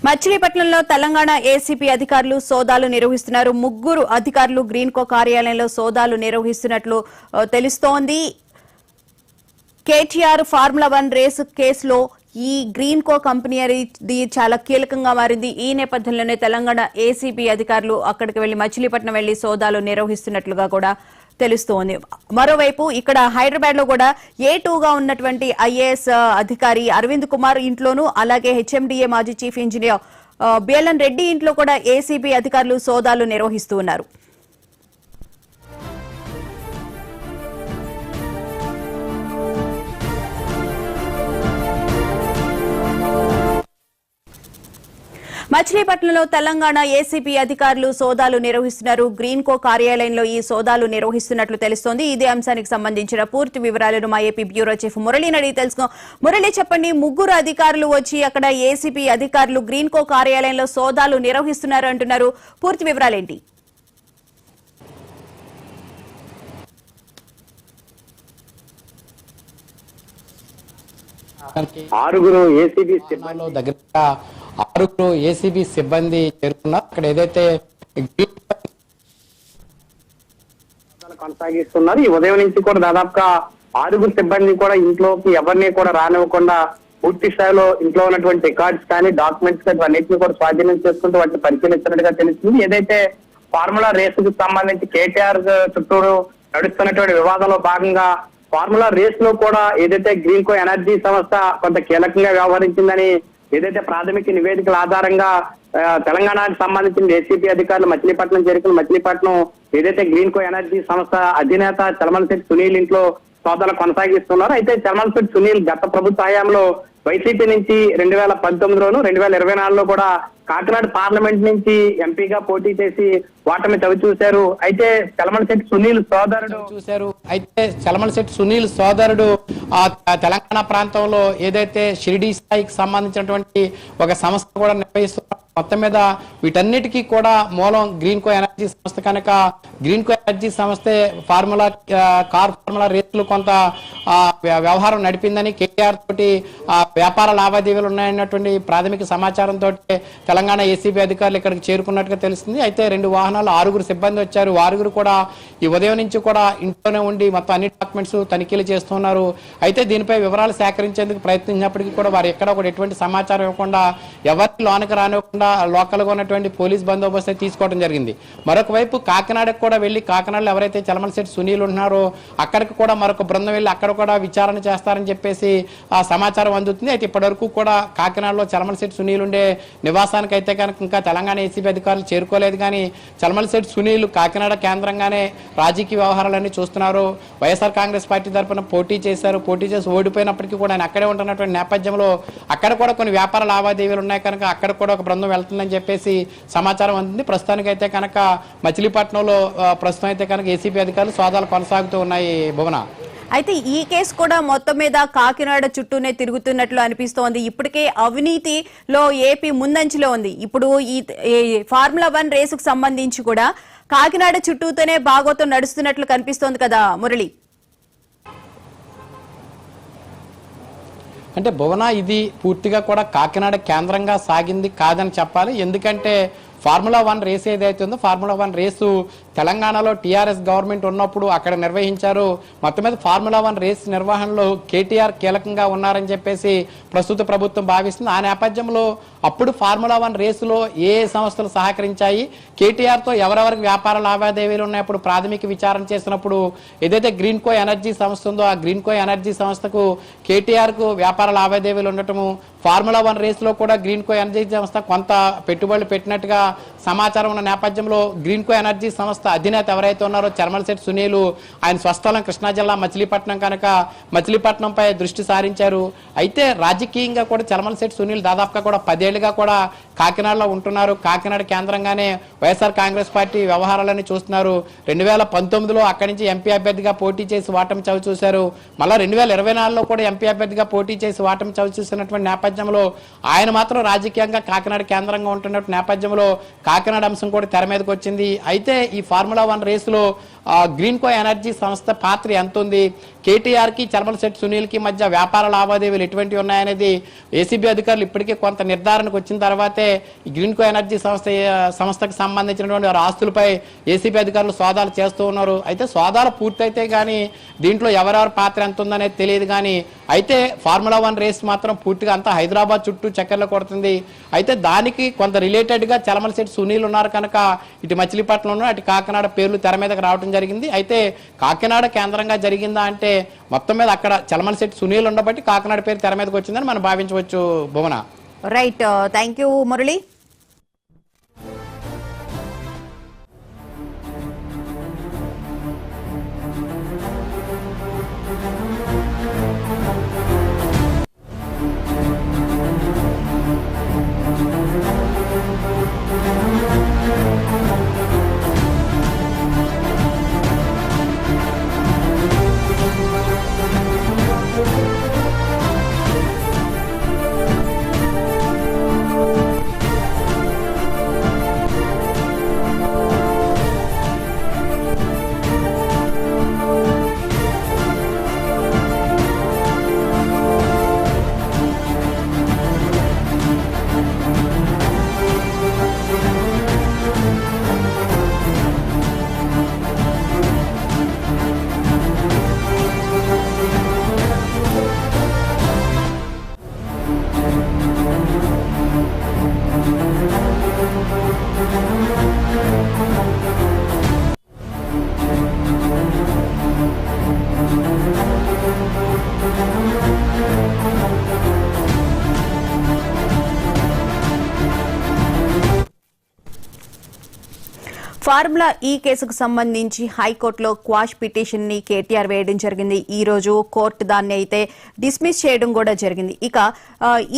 మచిలీపట్నంలో తెలంగాణ ఏసీపీ అధికారులు సోదాలు నిర్వహిస్తున్నారు. ముగ్గురు అధికారులు గ్రీన్కో కార్యాలయంలో సోదాలు నిర్వహిస్తున్నట్లు తెలుస్తోంది. కేటీఆర్ ఫార్ములా 1 రేసు కేసులో ఈ గ్రీన్కో కంపెనీ అనేది చాలా కీలకంగా మారింది. ఈ నేపథ్యంలోనే తెలంగాణ ఏసీబీ అధికారులు అక్కడికి వెళ్లి మచిలీపట్నం వెళ్లి సోదాలు నిర్వహిస్తున్నట్లుగా కూడా తెలుస్తోంది. మరోవైపు ఇక్కడ హైదరాబాద్ లో కూడా A2గా ఉన్నటువంటి ఐఏఎస్ అధికారి అరవింద్ కుమార్ ఇంట్లోనూ, అలాగే హెచ్ఎండిఏ మాజీ చీఫ్ ఇంజనీర్ బిఎల్ఎన్ రెడ్డి ఇంట్లో కూడా ఏసీబీ అధికారులు సోదాలు నిర్వహిస్తూ ఉన్నారు. మచిలీపట్నంలో తెలంగాణ ఏసీబీ అధికారులు సోదాలు నిర్వహిస్తున్నారు. గ్రీన్కో కార్యాలయంలో ఈ సోదాలు నిర్వహిస్తున్నట్లు తెలుస్తోంది. ఇదే అంశానికి సంబంధించిన పూర్తి వివరాలను మా ఏపీ బ్యూరో చీఫ్ మురళిని అడిగి తెలుసుకున్నాం. మురళి, చెప్పండి, ముగ్గురు అధికారులు వచ్చి అక్కడ ఏసీబీ అధికారులు గ్రీన్కో కార్యాలయంలో సోదాలు నిర్వహిస్తున్నారు అంటున్నారు. పూర్తి వివరాలేంటి? ఆరుగురు ఏసీబీ సిబ్బంది చేరుకున్నారు. అక్కడ ఏదైతే కొనసాగిస్తున్నారు. ఈ ఉదయం నుంచి కూడా దాదాపుగా 6 సిబ్బంది కూడా ఇంట్లోకి ఎవరిని కూడా రానివ్వకుండా పూర్తి స్థాయిలో ఇంట్లో ఉన్నటువంటి రికార్డ్స్ కానీ డాక్యుమెంట్స్ కానీ అన్నింటినీ కూడా స్వాధీనం చేసుకుంటూ వాటిని పరిశీలిస్తున్నట్టుగా తెలిసింది. ఏదైతే ఫార్ములా రేసుకు సంబంధించి కేటీఆర్ చుట్టూరు నడుస్తున్నటువంటి వివాదంలో భాగంగా ఫార్ములా రేస్ లో కూడా ఏదైతే గ్రీన్కో ఎనర్జీ సంస్థ కొంత కీలకంగా వ్యవహరించిందని ఏదైతే ప్రాథమిక నివేదికల ఆధారంగా తెలంగాణకు సంబంధించిన ఏసీబీ అధికారులు మచిలీపట్నం చేరుకుని మచిలీపట్నం ఏదైతే గ్రీన్కో ఎనర్జీ సంస్థ అధినేత చలమలశెట్టి సునీల్ ఇంట్లో సోదాలు కొనసాగిస్తున్నారు. అయితే చలమలశెట్టి సునీల్ గత ప్రభుత్వ హయాంలో వైసీపీ నుంచి 2019లోను 2024లో కూడా కాకినాడ పార్లమెంట్ నుంచి ఎంపీగా పోటీ చేసి ఓటమి చవి చూశారు. అయితే చలమలశెట్టి సునీల్ సోదరుడు తెలంగాణ ప్రాంతంలో ఏదైతే షిరిడీ స్థాయికి సంబంధించినటువంటి ఒక సంస్థ కూడా నిర్వహిస్తున్నారు. మొత్తం మీద వీటన్నిటికీ కూడా మూలం గ్రీన్కో ఎనర్జీ సంస్థ కనుక గ్రీన్కో ఎనర్జీ సంస్థే ఫార్ములా రేసులు కొంత వ్యవహారం నడిపిందని, కేటీఆర్ తోటి వ్యాపార లావాదేవీలు ఉన్నాయన్నటువంటి ప్రాథమిక సమాచారంతో తెలంగాణ ఏసీబీ అధికారులు ఇక్కడికి చేరుకున్నట్టుగా తెలుస్తుంది. అయితే 2 వాహనాలు 6 సిబ్బంది వచ్చారు. 6 కూడా ఈ ఉదయం నుంచి కూడా ఇంట్లోనే ఉండి మొత్తం అన్ని డాక్యుమెంట్స్ తనిఖీలు చేస్తున్నారు. అయితే దీనిపై వివరాలు సేకరించేందుకు ప్రయత్నించినప్పటికీ కూడా వారు ఎక్కడ కూడా ఎటువంటి సమాచారం ఇవ్వకుండా, ఎవరికి లోనికి రానివ్వకుండా లోకల్ గా ఉన్నటువంటి పోలీస్ బందోబస్తు తీసుకోవడం జరిగింది. మరొక వైపు కాకినాడకు కూడా వెళ్లి, కాకినాడలో ఎవరైతే చలమలశెట్టి సునీల్ ఉన్నారో అక్కడికి కూడా మరొక బృందం వెళ్లి అక్కడ కూడా విచారణ చేస్తారని చెప్పేసి ఆ సమాచారం అందుతుంది. అయితే ఇప్పటివరకు కూడా కాకినాడలో చలమలశెట్టి సునీల్ ఉండే నివాసానికి అయితే కనుక ఇంకా తెలంగాణ ఏసీబీ అధికారులు చేరుకోలేదు. కానీ చలమలశెట్టి సునీల్ కాకినాడ కేంద్రంగానే రాజకీయ వ్యవహారాలన్నీ చూస్తున్నారు. వైఎస్ఆర్ కాంగ్రెస్ పార్టీ తరఫున పోటీ చేశారు. పోటీ చేసి ఓడిపోయినప్పటికీ కూడా ఆయన అక్కడే ఉంటున్నటువంటి నేపథ్యంలో అక్కడ కూడా కొన్ని వ్యాపార లావాదేవీలు ఉన్నాయి కనుక అక్కడ కూడా ఒక బృందం వెళ్తుందని చెప్పేసి సమాచారం అందుతుంది. ప్రస్తుతానికి అయితే కనుక మచిలీపట్నంలో ప్రస్తుతం అయితే కనుక ఏసీబీ అధికారులు సోదాలు కొనసాగుతూ ఉన్నాయి. భువన, అయితే ఈ కేసు కూడా మొత్తం మీద కాకినాడ చుట్టూనే తిరుగుతున్నట్లు అనిపిస్తోంది. ఇప్పటికే అవినీతిలో ఏపీ ముందంచులో ఉంది. ఇప్పుడు ఈ ఫార్ములా 1 రేసుకు సంబంధించి కూడా కాకినాడ చుట్టూతోనే భాగోతం నడుస్తున్నట్లు కనిపిస్తోంది కదా మురళి? అంటే భువన, ఇది పూర్తిగా కూడా కాకినాడ కేంద్రంగా సాగింది కాదని చెప్పాలి. ఎందుకంటే ఫార్ములా 1 రేస్ ఏదైతే ఉందో ఫార్ములా 1 రేసు తెలంగాణలో టీఆర్ఎస్ గవర్నమెంట్ ఉన్నప్పుడు అక్కడ నిర్వహించారు. మొత్తం మీద ఫార్ములా 1 రేస్ నిర్వహణలో కేటీఆర్ కీలకంగా ఉన్నారని చెప్పేసి ప్రస్తుత ప్రభుత్వం భావిస్తుంది. ఆ నేపథ్యంలో అప్పుడు ఫార్ములా 1 రేసులో ఏ సంస్థలు సహకరించాయి, కేటీఆర్తో ఎవరెవరికి వ్యాపార లావాదేవీలు ఉన్నాయప్పుడు ప్రాథమిక విచారణ చేసినప్పుడు ఏదైతే గ్రీన్కో ఎనర్జీ సంస్థ ఉందో ఆ గ్రీన్కో ఎనర్జీ సంస్థకు కేటీఆర్కు వ్యాపార లావాదేవీలు ఉండటము, ఫార్ములా 1 రేసులో కూడా గ్రీన్కో ఎనర్జీ సంస్థ కొంత పెట్టుబడులు పెట్టినట్టుగా సమాచారం ఉన్న నేపథ్యంలో గ్రీన్కో ఎనర్జీ సంస్థ అధినేత ఎవరైతే ఉన్నారో చలమలశెట్టి సునీల్, ఆయన స్వస్థలం కృష్ణా జిల్లా మచిలీపట్నం కనుక మచిలీపట్నంపై దృష్టి సారించారు. అయితే రాజకీయంగా కూడా చలమలశెట్టి సునీల్ దాదాపుగా కూడా 10 ఏళ్లుగా కూడా కాకినాడలో ఉంటున్నారు. కాకినాడ కేంద్రంగానే వైఎస్ఆర్ కాంగ్రెస్ పార్టీ వ్యవహారాలన్నీ చూస్తున్నారు. 2019లో అక్కడి నుంచి ఎంపీ అభ్యర్థిగా పోటీ చేసి ఓటమి చవి చూశారు. మళ్ళీ 2024లో కూడా ఎంపీ అభ్యర్థిగా పోటీ చేసి ఓటమి చవి చూసినటువంటి నేపథ్యంలో ఆయన మాత్రం రాజకీయంగా కాకినాడ కేంద్రంగా ఉంటున్న నేపథ్యంలో కాకినాడ అంశం కూడా తెర మీదకి వచ్చింది. అయితే ఈ ఫార్ములా 1 రేసులో గ్రీన్కో ఎనర్జీ సంస్థ పాత్ర ఎంత ఉంది, కేటీఆర్కి చలమలశెట్టి సునీల్కి మధ్య వ్యాపార లావాదేవీలు ఎటువంటివి ఉన్నాయనేది ఏసీబీ అధికారులు ఇప్పటికే కొంత నిర్ధారణకు వచ్చిన తర్వాతే ఈ గ్రీన్కో ఎనర్జీ సంస్థకు సంబంధించినటువంటి వారి ఆస్తులపై ఏసీబీ అధికారులు సోదాలు చేస్తూ ఉన్నారు. అయితే సోదాలు పూర్తయితే కానీ దీంట్లో ఎవరెవరి పాత్ర ఎంత ఉందనేది తెలియదు. కానీ అయితే ఫార్ములా 1 రేస్ మాత్రం పూర్తిగా అంతా హైదరాబాద్ చుట్టూ చక్కర్లు కొడుతుంది. అయితే దానికి కొంత రిలేటెడ్గా చలమలశెట్టి సునీల్ ఉన్నారు కనుక ఇటు మచిలీపట్నంలో అటు కాకినాడ పేర్లు తెర మీదకి రావడం జరిగింది. అయితే కాకినాడ కేంద్రంగా జరిగిందా అంటే మొత్తం మీద అక్కడ చలమలశెట్టి సునీల్ ఉండబట్టి కాకినాడ పేరు తెర మీదకి వచ్చిందని మనం భావించవచ్చు. Bhuvana. Right, thank you Murali. Formula ఈ కేసుకు సంబంధించి హైకోర్టులో క్వాష్ పిటిషన్ ని కేటీఆర్ వేయడం జరిగింది. ఈ రోజు కోర్టు దాన్ని అయితే డిస్మిస్ చేయడం కూడా జరిగింది. ఇక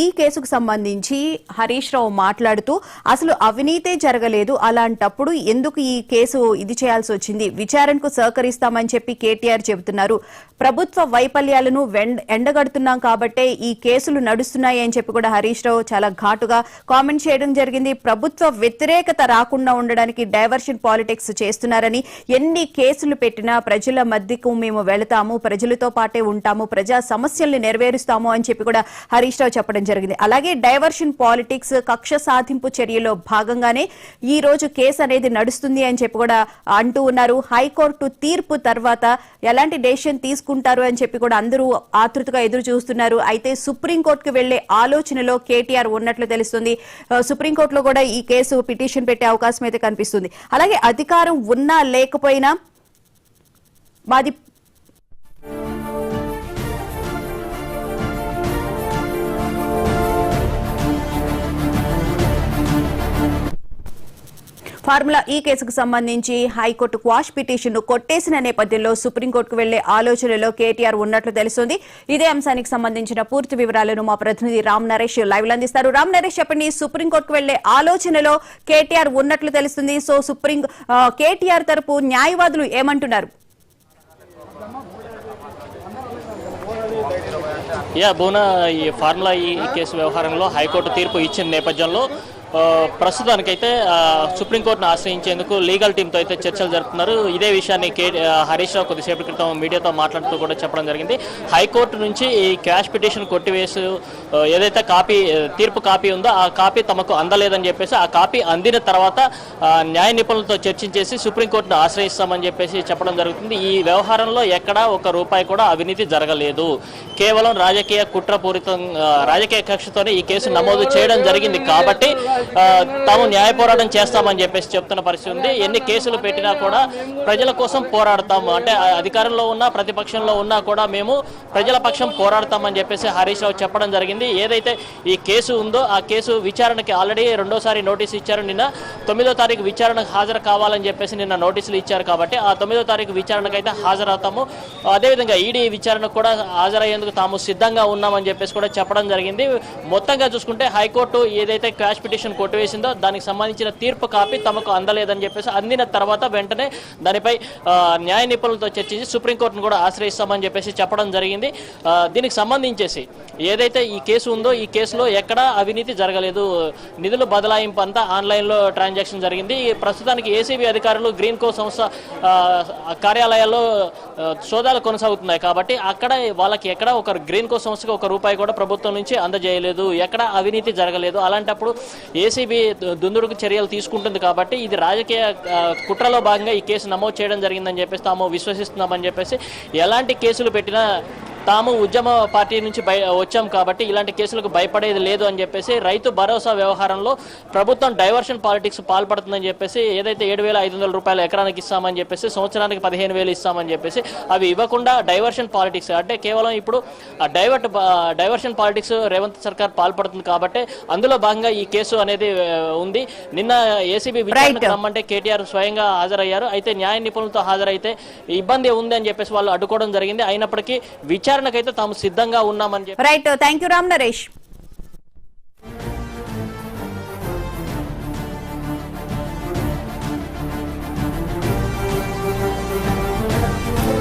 ఈ కేసుకు సంబంధించి హరీష్ రావు మాట్లాడుతూ అసలు అవినీతే జరగలేదు, అలాంటప్పుడు ఎందుకు ఈ కేసు ఇది చేయాల్సి వచ్చింది, విచారణకు సహకరిస్తామని చెప్పి కేటీఆర్ చెబుతున్నారు. ప్రభుత్వ వైఫల్యాలను ఎండగడుతున్నాం కాబట్టే ఈ కేసులు నడుస్తున్నాయి అని చెప్పి కూడా హరీష్ రావు చాలా ఘాటుగా కామెంట్ చేయడం జరిగింది. ప్రభుత్వ వ్యతిరేకత రాకుండా ఉండడానికి డైవర్షన్ పాలిటిక్స్ చేస్తున్నారని, ఎన్ని కేసులు పెట్టినా ప్రజల మధ్యకు మేము వెళతాము, ప్రజలతో పాటే ఉంటాము, ప్రజా సమస్యల్ని నెరవేరుస్తాము అని చెప్పి కూడా హరీష్ రావు చెప్పడం జరిగింది. అలాగే డైవర్షన్ పాలిటిక్స్, కక్ష సాధింపు చర్యలో భాగంగానే ఈ రోజు కేసు అనేది నడుస్తుంది అని చెప్పి కూడా అంటూ ఉన్నారు. హైకోర్టు తీర్పు తర్వాత ఎలాంటి డెసిషన్ తీసుకుంటారు అని చెప్పి కూడా అందరూ ఆతృతగా ఎదురు చూస్తున్నారు. అయితే సుప్రీంకోర్టుకు వెళ్లే ఆలోచనలో కేటీఆర్ ఉన్నట్లు తెలుస్తుంది. సుప్రీంకోర్టులో కూడా ఈ కేసు పిటిషన్ పెట్టే అవకాశం అయితే కనిపిస్తుంది. అలాగే అధికారం ఉన్నా లేకపోయినా మాది ఫార్ములా ఈ కేసుకు సంబంధించి హైకోర్టు క్వాష్ పిటిషన్ ను కొట్టేసిన నేపథ్యంలో సుప్రీంకోర్టుకు వెళ్లే ఆలోచనలో కేటీఆర్ ఉన్నట్లు తెలుస్తోంది. ఇదే అంశానికి సంబంధించిన పూర్తి వివరాలను మా ప్రతినిధి రామ్ నరేష్ లైవ్ లో అందిస్తారు. రామ్ నరేష్, చెప్పండి, సుప్రీంకోర్టుకు వెళ్లే ఆలోచనలో కేటీఆర్ ఉన్నట్లు తెలుస్తుంది. సో కేటీఆర్ తరపు న్యాయవాదులు ఏమంటున్నారు? భువన, ఈ ఫార్ములా ఈ కేసు వ్యవహారంలో హైకోర్టు తీర్పు ఇచ్చిన నేపథ్యంలో ప్రస్తుతానికైతే సుప్రీంకోర్టును ఆశ్రయించేందుకు లీగల్ టీంతో అయితే చర్చలు జరుపుతున్నారు. ఇదే విషయాన్ని హరీష్ రావు కొద్దిసేపటి క్రితం మీడియాతో మాట్లాడుతూ కూడా చెప్పడం జరిగింది. హైకోర్టు నుంచి ఈ క్వాష్ పిటిషన్ కొట్టివేసి ఏదైతే తీర్పు కాపీ ఉందో ఆ కాపీ తమకు అందలేదని చెప్పేసి, ఆ కాపీ అందిన తర్వాత న్యాయ నిపుణులతో చర్చించేసి సుప్రీంకోర్టును ఆశ్రయిస్తామని చెప్పేసి చెప్పడం జరుగుతుంది. ఈ వ్యవహారంలో ఎక్కడా ఒక రూపాయి కూడా అవినీతి జరగలేదు, కేవలం రాజకీయ కుట్రపూరితం, రాజకీయ కక్షతోనే ఈ కేసు నమోదు చేయడం జరిగింది కాబట్టి తాము న్యాయ పోరాటం చేస్తామని చెప్పేసి చెప్తున్న పరిస్థితి ఉంది. ఎన్ని కేసులు పెట్టినా కూడా ప్రజల కోసం పోరాడతాము, అంటే అధికారంలో ఉన్నా ప్రతిపక్షంలో ఉన్నా కూడా మేము ప్రజల పక్షం పోరాడతామని చెప్పేసి హరీష్ రావు చెప్పడం జరిగింది. ఏదైతే ఈ కేసు ఉందో ఆ కేసు విచారణకి ఆల్రెడీ రెండోసారి నోటీసు ఇచ్చారు. నిన్న 9వ తారీఖు విచారణకు హాజరు కావాలని చెప్పేసి నిన్న నోటీసులు ఇచ్చారు కాబట్టి ఆ 9వ తారీఖు విచారణకు అయితే హాజరవుతాము. అదేవిధంగా ఈడీ విచారణకు కూడా హాజరయ్యేందుకు తాము సిద్ధంగా ఉన్నామని చెప్పేసి కూడా చెప్పడం జరిగింది. మొత్తంగా చూసుకుంటే హైకోర్టు ఏదైతే క్వాష్ పిటిషన్ పిటిషన్ కొట్టివేసిందో దానికి సంబంధించిన తీర్పు కాపీ తమకు అందలేదని చెప్పేసి అందిన తర్వాత వెంటనే దానిపై న్యాయ నిపుణులతో చర్చించి సుప్రీంకోర్టును కూడా ఆశ్రయిస్తామని చెప్పేసి చెప్పడం జరిగింది. దీనికి సంబంధించేసి ఏదైతే ఈ కేసు ఉందో ఈ కేసులో ఎక్కడా అవినీతి జరగలేదు, నిధుల బదలాయింపు అంతా ఆన్లైన్లో ట్రాన్సాక్షన్ జరిగింది. ప్రస్తుతానికి ఏసీబీ అధికారులు గ్రీన్ కో సంస్థ కార్యాలయాల్లో సోదాలు కొనసాగుతున్నాయి కాబట్టి అక్కడ వాళ్ళకి ఎక్కడ ఒక గ్రీన్ కో సంస్థకు ₹1 కూడా ప్రభుత్వం నుంచి అందజేయలేదు, ఎక్కడ అవినీతి జరగలేదు. అలాంటప్పుడు ఏసీబీ దుందుడుకు చర్యలు తీసుకుంటుంది కాబట్టి ఇది రాజకీయ కుట్రలో భాగంగా ఈ కేసు నమోదు చేయడం జరిగిందని చెప్పేసి తాము విశ్వసిస్తున్నామని చెప్పేసి ఎలాంటి కేసులు పెట్టినా తాము ఉద్యమ పార్టీ నుంచి వచ్చాం కాబట్టి ఇలాంటి కేసులకు భయపడేది లేదు అని చెప్పేసి రైతు భరోసా వ్యవహారంలో ప్రభుత్వం డైవర్షన్ పాలిటిక్స్ పాల్పడుతుందని చెప్పేసి ఏదైతే ₹7,500 ఎకరానికి ఇస్తామని చెప్పేసి సంవత్సరానికి 15,000 ఇస్తామని చెప్పేసి అవి ఇవ్వకుండా డైవర్షన్ పాలిటిక్స్ అంటే కేవలం ఇప్పుడు డైవర్షన్ పాలిటిక్స్ రేవంత్ సర్కార్ పాల్పడుతుంది కాబట్టి అందులో భాగంగా ఈ కేసు అనేది ఉంది. నిన్న ఏసీబీ విచారణకు రమ్మంటే కేటీఆర్ స్వయంగా హాజరయ్యారు. అయితే న్యాయ నిపుణులతో హాజరైతే ఇబ్బంది ఉంది అని చెప్పేసి వాళ్ళు అడ్డుకోవడం జరిగింది. అయినప్పటికీ విచారణకైతే తాము సిద్ధంగా ఉన్నామని చెప్పి right. Thank you Ram Naresh.